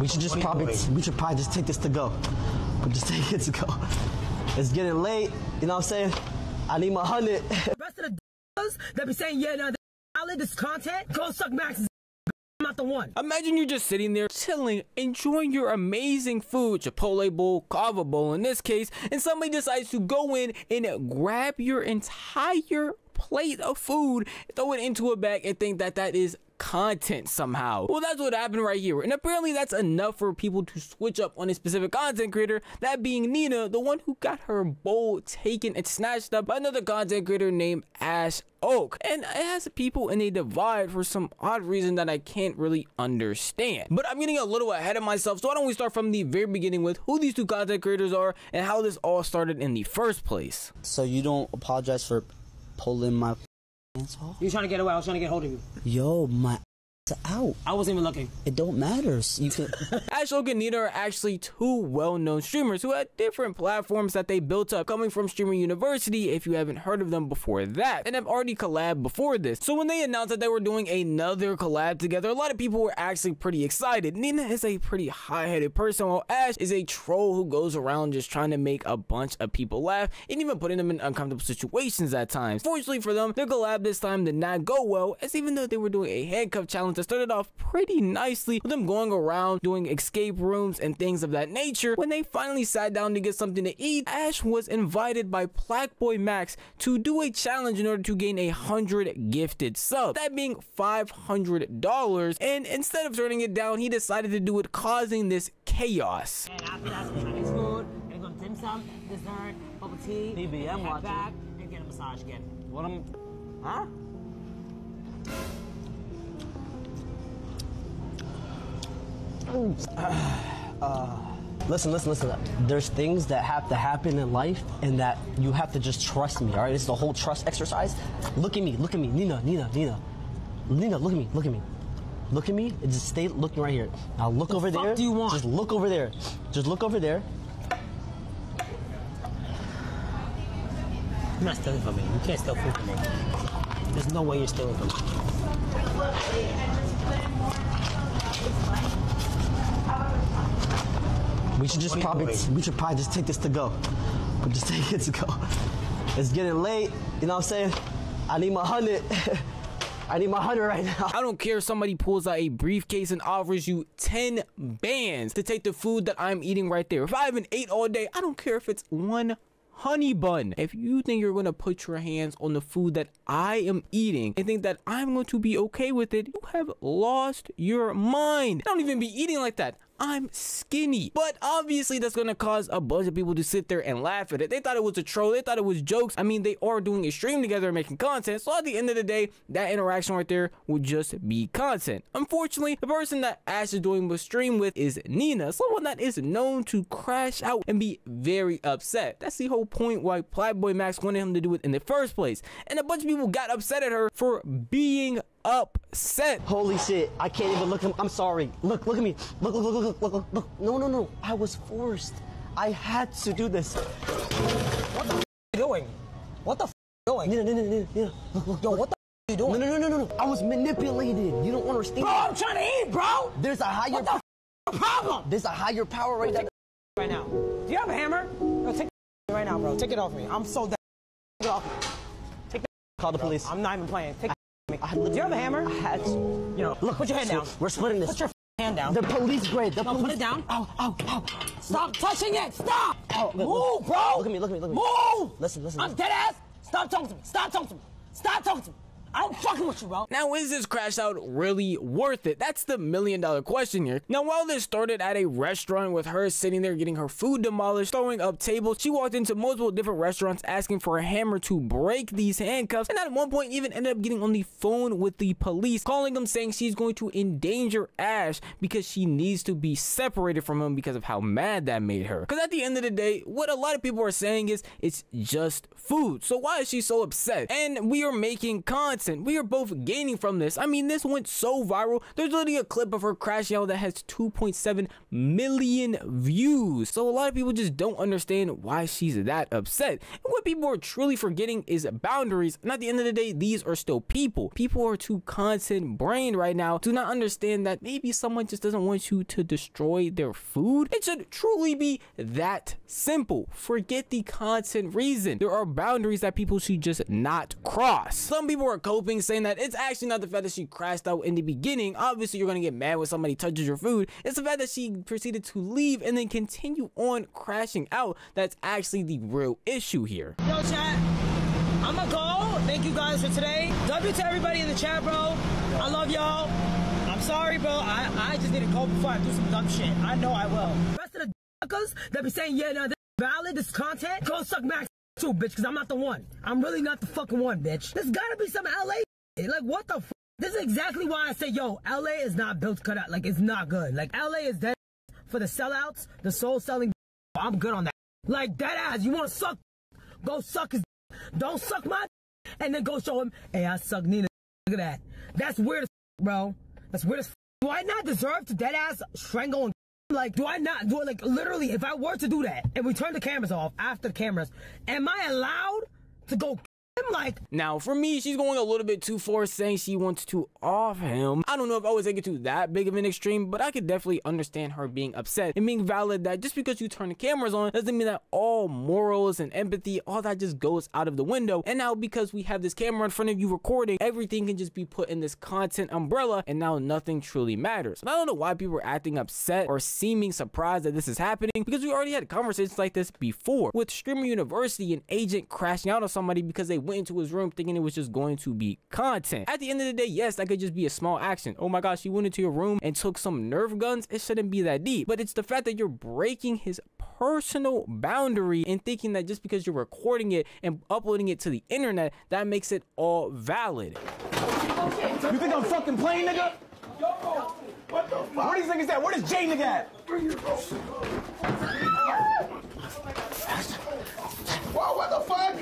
We should probably just take this to go. Just take it to go. It's getting late, you know what I'm saying? I need my 100. The rest of the that be saying, yeah, no, this content, go suck Max's. I'm not the one. Imagine you're just sitting there chilling, enjoying your amazing food, Chipotle bowl, kava bowl in this case, and somebody decides to go in and grab your entire plate of food, throw it into a bag, and think that that is content somehow. Well, that's what happened right here, and apparently that's enough for people to switch up on a specific content creator, that being Nina, the one who got her bowl taken and snatched up by another content creator named Ash Oak. And it has people in a divide for some odd reason that I can't really understand. But I'm getting a little ahead of myself, so why don't we start from the very beginning with who these two content creators are and how this all started in the first place. So you don't apologize for pulling my pants off? You trying to get away? I was trying to get hold of you. Yo, my out. I wasn't even looking. It don't matter. You could. Ash Oak and Nina are actually two well-known streamers who had different platforms that they built up, coming from Streamer University, if you haven't heard of them before that, and have already collabed before this. So when they announced that they were doing another collab together, a lot of people were actually pretty excited. Nina is a pretty high-headed person, while Ash is a troll who goes around just trying to make a bunch of people laugh, and even putting them in uncomfortable situations at times. Fortunately for them, their collab this time did not go well, as even though they were doing a handcuff challenge that started off pretty nicely with them going around doing escape rooms and things of that nature, when they finally sat down to get something to eat, Ash was invited by plaqueboymax to do a challenge in order to gain 100 gifted subs, that being $500, and instead of turning it down, he decided to do it, causing this chaos. And after that, some Chinese food, and go to dim sum, dessert, bubble tea, BBM watching. back, and get a massage again. What huh? Listen. There's things that have to happen in life, and that you have to just trust me. All right, this is the whole trust exercise. Look at me, Nina. Look at me, and just stay looking right here. Now look over there. What do you want? Just look over there. You're not stealing from me. You can't steal food from me. There's no way you're stealing from me. We should probably just take this to go. Just take it to go. It's getting late, you know what I'm saying? I need my 100. I need my 100 right now. I don't care if somebody pulls out a briefcase and offers you 10 bands to take the food that I'm eating right there. If I haven't ate all day, I don't care if it's one honey bun. If you think you're going to put your hands on the food that I am eating and think that I'm going to be okay with it, you have lost your mind. I don't even be eating like that. I'm skinny. But obviously that's gonna cause a bunch of people to sit there and laugh at it. They thought it was a troll, they thought it was jokes. I mean, they are doing a stream together and making content, so at the end of the day, that interaction right there would just be content. Unfortunately, the person that Ash is doing the stream with is Nina, someone that is known to crash out and be very upset. That's the whole point why plaqueboymax wanted him to do it in the first place, and a bunch of people got upset at her for being upset. Holy shit, I can't even look at him. I'm sorry. Look at me. Look. No. I was forced. I had to do this. What the f are you doing? What the f are you doing? Nina. Look. Yo, what the f are you doing? No. I was manipulated. You don't understand. Bro, I'm trying to eat, bro. There's a higher What the problem? There's a higher power right there. Right now. Do you have a hammer? No, take it right now, bro. Take it off me. I'm so dead. Take it off me. Take the Call the police. I'm not even playing. Take do you have a hammer? I had to. You know, look, put your hand down. We're splitting this. Put your hand down. The police grade. No, put it down. Ow. Stop touching it. Stop. Ow, Move, bro. Look at me. Move. Listen. I'm dead ass. Stop talking to me. Stop talking to me. I'm fucking with you, bro. Now, is this crash out really worth it? That's the million-dollar question here. Now, while this started at a restaurant with her sitting there getting her food demolished, throwing up tables, she walked into multiple different restaurants asking for a hammer to break these handcuffs, and at one point even ended up getting on the phone with the police, calling them, saying she's going to endanger Ash because she needs to be separated from him because of how mad that made her. Because at the end of the day, what a lot of people are saying is it's just food. So why is she so upset? And we are making content. content. We are both gaining from this. I mean, this went so viral. There's literally a clip of her crashing out that has 2.7 million views. So a lot of people just don't understand why she's that upset. And what people are truly forgetting is boundaries. And at the end of the day, these are still people. People are too content brained right now. Do not understand that maybe someone just doesn't want you to destroy their food. It should truly be that simple. Forget the content reason. There are boundaries that people should just not cross. Some people are coping, saying that it's actually not the fact that she crashed out in the beginning. Obviously, you're gonna get mad when somebody touches your food. It's the fact that she proceeded to leave and then continue on crashing out that's actually the real issue here. Yo, chat, I'ma go. Thank you guys for today. W to everybody in the chat, bro. I love y'all. I'm sorry, bro. I just need to go before I do some dumb shit. I know I will. The rest of the fuckers that be saying, yeah, no, this is valid, this content, go suck Max too, bitch, because I'm not the one. I'm really not the fucking one, bitch. There's gotta be some LA shit. Like, what the fuck? This is exactly why I say, yo, LA is not built to cut out. Like, it's not good. Like, LA is dead for the sellouts, the soul selling. I'm good on that. Like, dead ass, you want to suck? Go suck his. Don't suck my. And then go show him, hey, I suck Nina. Look at that. That's weird as bro. That's weird as. Do I not deserve to dead ass strangle and like, do I not do it? Like, literally, if I were to do that and we turn the cameras off after the cameras, am I allowed to go him? Like, now for me, she's going a little bit too far, saying she wants to off him. I don't know if I would take it to that big of an extreme, but I could definitely understand her being upset and being valid that just because you turn the cameras on doesn't mean that all morals and empathy, all that just goes out of the window. And now because we have this camera in front of you recording, everything can just be put in this content umbrella, and now nothing truly matters. And I don't know why people are acting upset or seeming surprised that this is happening, because we already had conversations like this before with Streamer University, an agent crashing out on somebody because they went into his room thinking it was just going to be content. At the end of the day, yes, that could just be a small action. Oh my gosh, he went into your room and took some Nerf guns. It shouldn't be that deep, but it's the fact that you're breaking his personal boundary and thinking that just because you're recording it and uploading it to the internet, that makes it all valid. You think I'm fucking playing, nigga? Yo, what the fuck? Where these niggas at? Where does Jay nigga at? Whoa, what the fuck?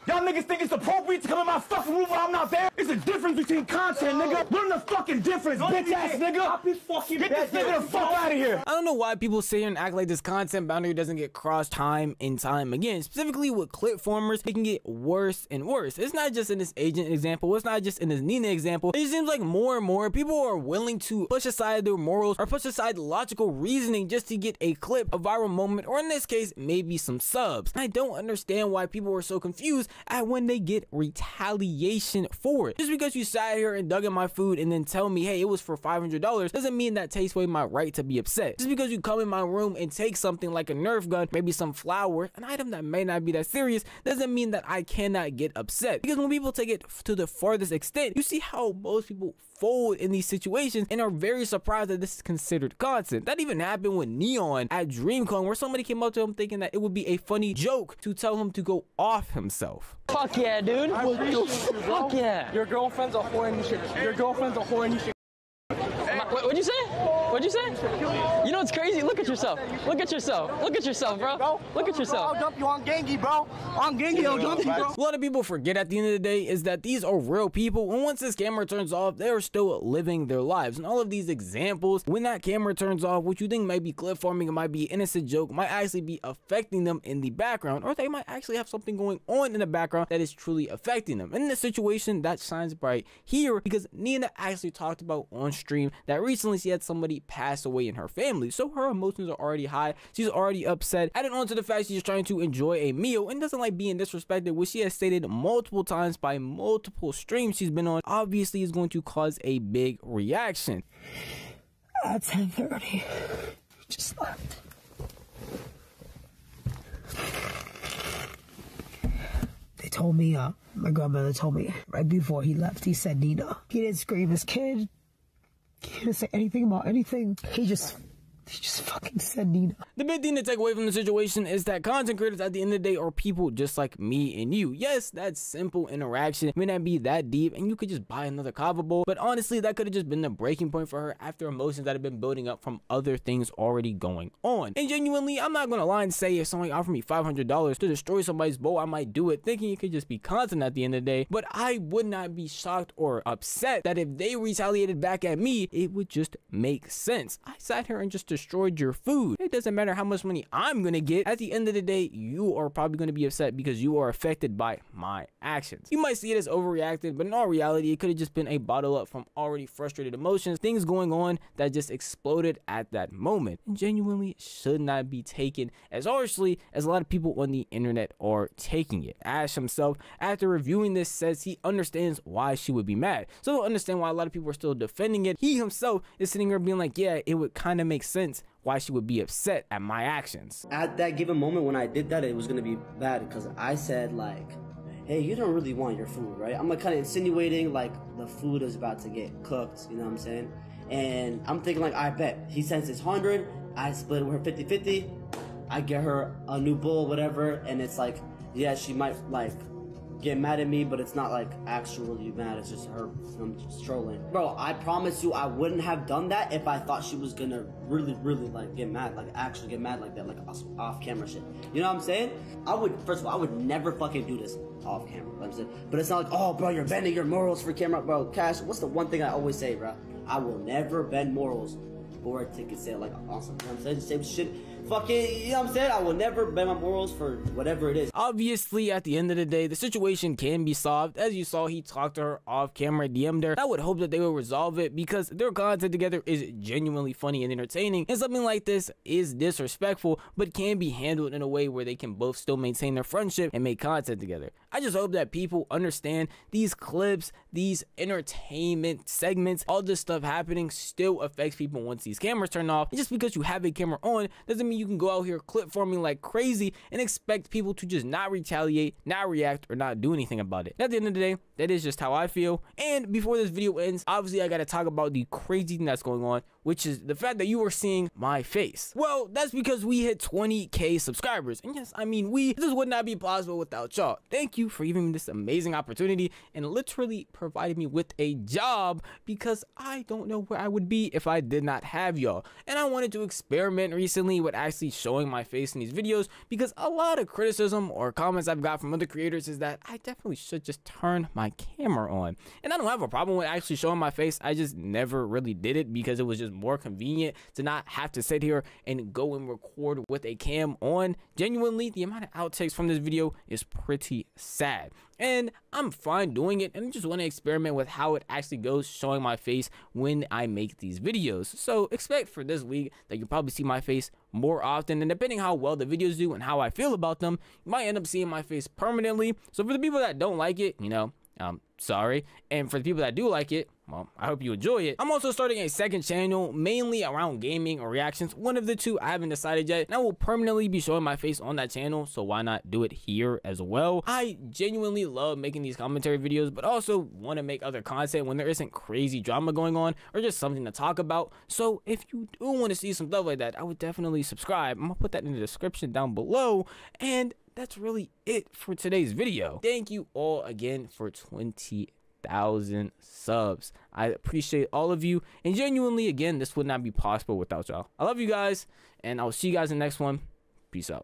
Y'all niggas think it's appropriate to come in my fucking room when I'm not there? It's a difference between content, nigga. Learn the fucking difference, bitch ass nigga. Get this nigga the fuck out of here. I don't know why people sit here and act like this content boundary doesn't get crossed time and time again. Specifically with clip formers, it can get worse and worse. It's not just in this agent example. It's not just in this Nina example. It seems like more and more people are willing to push aside their morals or push aside logical reasoning just to get a clip, a viral moment, or in this case, maybe some subs. I don't understand why people are so confused at when they get retaliation for it. Just because you sat here and dug in my food and then tell me, hey, it was for $500, doesn't mean that takes away my right to be upset. Just because you come in my room and take something like a Nerf gun, maybe some flour, an item that may not be that serious, doesn't mean that I cannot get upset. Because when people take it to the farthest extent, you see how most people fold in these situations and are very surprised that this is considered content. That even happened with Neon at DreamCon, where somebody came up to him thinking that it would be a funny joke to tell him to go off himself. Fuck yeah, dude. Fuck yeah. Your girlfriend's a whore and you should. Your girlfriend's a whore and you should. What'd you say? What'd you say? You know what's crazy? Look at yourself. Look at yourself. Look at yourself, bro. Look at yourself. I'll dump you on Genki, bro. On Genki, I'll dump you, bro. A lot of people forget at the end of the day is that these are real people, and once this camera turns off, they are still living their lives. And all of these examples, when that camera turns off, what you think might be clip forming, it might be an innocent joke, might actually be affecting them in the background, or they might actually have something going on in the background that is truly affecting them. In this situation, that shines bright here because Nina actually talked about on stream that recently she had somebody pass away in her family, so her emotions are already high. She's already upset. Added on to the fact she's trying to enjoy a meal and doesn't like being disrespected, which she has stated multiple times by multiple streams she's been on, obviously is going to cause a big reaction. At 10:30, just left. They told me, my grandmother told me right before he left, he said, Nina. He didn't scream his kid. He didn't say anything about anything. He just He just fucking said Nina. The big thing to take away from the situation is that content creators at the end of the day are people just like me and you. Yes, that simple interaction may not be that deep and you could just buy another kava bowl, but honestly that could have just been the breaking point for her after emotions that have been building up from other things already going on. And genuinely, I'm not gonna lie and say if somebody offered me $500 to destroy somebody's bowl, I might do it, thinking it could just be content at the end of the day, but I would not be shocked or upset that if they retaliated back at me, it would just make sense. I sat here and just destroyed your food. It doesn't matter how much money I'm gonna get. At the end of the day, you are probably gonna be upset because you are affected by my actions. You might see it as overreacted, but in all reality, it could have just been a bottle up from already frustrated emotions, things going on that just exploded at that moment, and genuinely should not be taken as harshly as a lot of people on the internet are taking it. Ash himself, after reviewing this, says he understands why she would be mad. So he'll understand why a lot of people are still defending it. He himself is sitting here being like, yeah, it would kind of make sense why she would be upset at my actions. At that given moment when I did that, it was gonna be bad because I said like, hey, you don't really want your food, right? I'm like kind of insinuating like the food is about to get cooked, you know what I'm saying? And I'm thinking like, I bet he sends his 100, I split it with her 50-50, I get her a new bowl, whatever, and it's like, yeah, she might like get mad at me, but it's not like actually mad, it's just her just trolling. Bro, I promise you I wouldn't have done that if I thought she was gonna really like get mad, like actually get mad like that, like off camera shit. You know what I'm saying? First of all, I would never fucking do this off camera, you know what I'm saying? But it's not like, oh bro, you're bending your morals for camera. Bro, Cash, what's the one thing I always say, bro? I will never bend morals for a ticket sale, like awesome. You know what I'm saying? Same shit. Fucking, you know what I'm saying? I will never bend my morals for whatever it is. Obviously, at the end of the day, the situation can be solved. As you saw, he talked to her off camera, DM'd her. I would hope that they will resolve it because their content together is genuinely funny and entertaining. And something like this is disrespectful, but can be handled in a way where they can both still maintain their friendship and make content together. I just hope that people understand these clips, these entertainment segments, all this stuff happening still affects people once these cameras turn off. And just because you have a camera on doesn't mean you can go out here clip forming like crazy and expect people to just not retaliate, not react, or not do anything about it. At the end of the day, that is just how I feel. And before this video ends, obviously I gotta talk about the crazy thing that's going on, which is the fact that you are seeing my face. Well, that's because we hit 20K subscribers. And yes, I mean this would not be possible without y'all. Thank you for giving me this amazing opportunity and literally providing me with a job, because I don't know where I would be if I did not have y'all. And I wanted to experiment recently with actually showing my face in these videos, because a lot of criticism or comments I've got from other creators is that I definitely should just turn my camera on. And I don't have a problem with actually showing my face, I just never really did it because it was just more convenient to not have to sit here and go and record with a cam on. Genuinely, the amount of outtakes from this video is pretty sad. And I'm fine doing it, and I just want to experiment with how it actually goes showing my face when I make these videos. So expect for this week that you'll probably see my face more often, and depending how well the videos do and how I feel about them, you might end up seeing my face permanently. So for the people that don't like it, you know, sorry. And for the people that do like it, well, I hope you enjoy it. I'm also starting a second channel, mainly around gaming or reactions. One of the two, I haven't decided yet. And I will permanently be showing my face on that channel, so why not do it here as well? I genuinely love making these commentary videos, but also want to make other content when there isn't crazy drama going on or just something to talk about. So if you do want to see some stuff like that, I would definitely subscribe. I'm gonna put that in the description down below. And that's really it for today's video. Thank you all again for 20,000 subs. I appreciate all of you, and genuinely, again, this would not be possible without y'all. I love you guys, and I'll see you guys in the next one. Peace out.